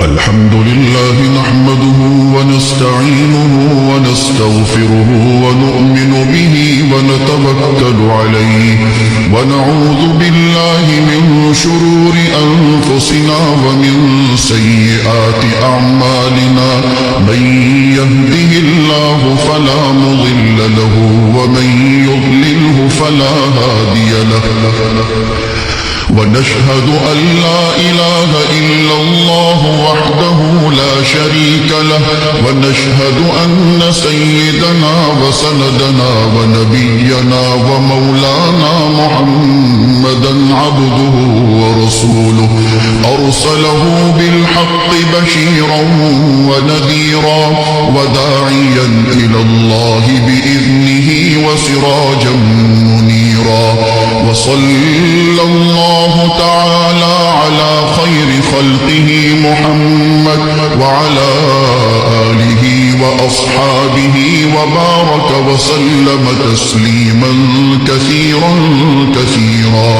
الحمد لله نحمده ونستعينه ونستغفره ونؤمن به ونتوكل عليه ونعوذ بالله من شرور أنفسنا ومن سيئات أعمالنا من يهده الله فلا مضل له ومن يضلله فلا هادي له ونشهد أن لا إله إلا الله وحده لا شريك له ونشهد أن سيدنا وسندنا ونبينا ومولانا محمدا عبده ورسوله أرسله بالحق بشيرا ونذيرا وداعيا إلى الله بإذنه وسراجا منيرا وصلى الله تعالى على خير خلقه محمد وعلى آله وأصحابه وبارك وسلم تسليما كثيرا كثيرا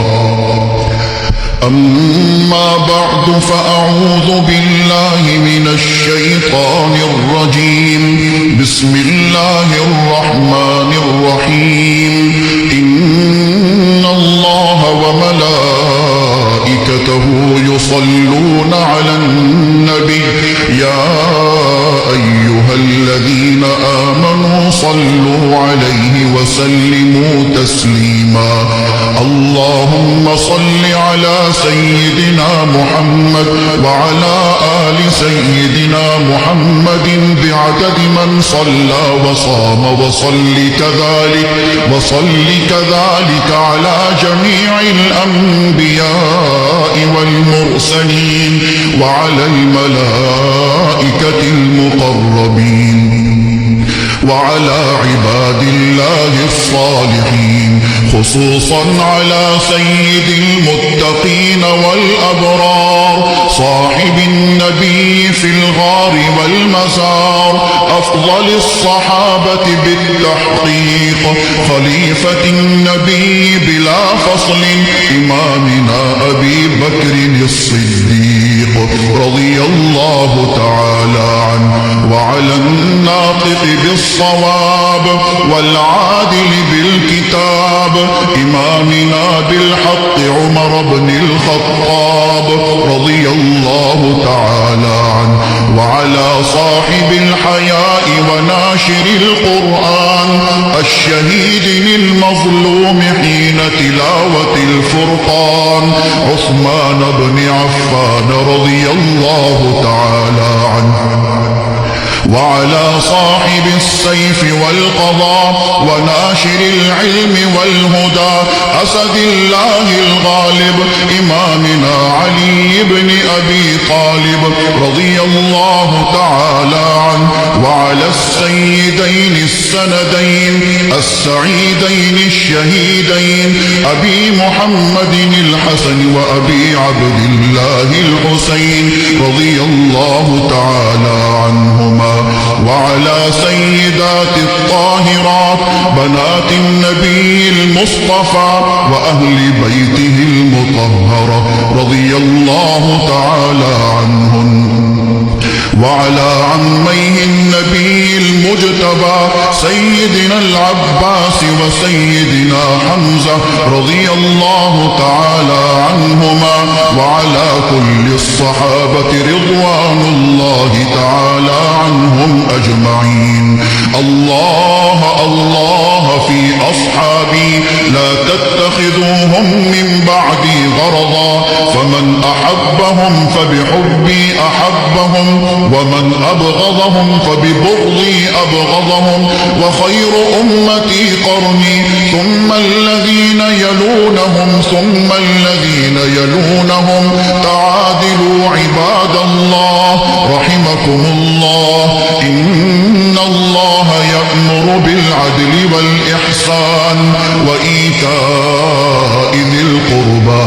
أما بعد فأعوذ بالله من الشيطان الرجيم بسم الله الرحمن الرحيم إن الله وملائكته يصلون على النبي يا أيها الذين آمنوا صلوا عليه وسلموا تسليما اللهم صل على سيدنا محمد وعلى آل سيدنا محمد بعدد من صلى وصام وصل كذلك على جميع الأنبياء والمرسلين وعلى الملائكة المقربين وعلى عباد الله الصالحين خصوصا على سيد المتقين والأبرار صاحب النبي في الغار والمزار أفضل الصحابة بالتحقيق خليفة النبي بلا فصل إمامنا أبي بكر الصديق رضي الله تعالى عنه وعلى الناطق بالصواب والعادل بالكتاب إمامنا بالحق عمر بن الخطاب رضي الله تعالى عنه وعلى صاحب الحياء وناشر القرآن الشهيد المظلوم حين تلاوة الفرقان عثمان بن عفان رضي الله تعالى عنه وعلى صاحب السيف والقضاء وناشر العلم والهدى أسد الله الغالب إمامنا علي بن أبي طالب رضي الله تعالى عنه وعلى السيدين السندين السعيدين الشهيدين أبي محمد الحسن وأبي عبد الله الحسين رضي الله تعالى عنهما وعلى سيدات الطاهرات بنات النبي المصطفى وأهل بيته المطهرة رضي الله تعالى عنهم وعلى عميه النبي المجتبى سيدنا العباس وسيدنا حمزة رضي الله تعالى عنهما وعلى كل الصحابة رضوان الله تعالى عنهم أجمعين الله الله في أصحابي لا تتخذوهم من بعدي غرضا فمن أحبهم فبحبي أحبهم ومن أبغضهم فببغضي أبغضهم وخير أمتي قرني ثم الذين يلونهم ثم الذين يلونهم تعادلوا عباد الله رحمكم الله إن الله يأمر بالعدل والإحسان وإيتاء ذي القربى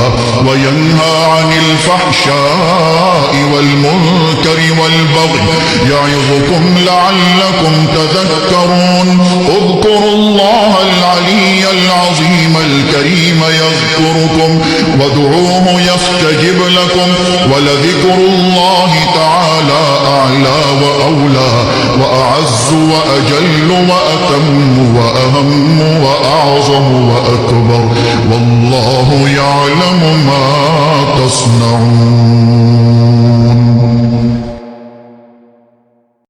وينهى عن الفحشاء والمنكر والبغي يعظكم لعلكم تذكرون اذكروا الله العلي العلي العظيم الكريم يذكركم وادعوه يستجب لكم ولذكر الله تعالى أعلى وأولى وأعز وأجل وأتم وأهم وأعظم وأكبر والله يعلم ما تصنعون.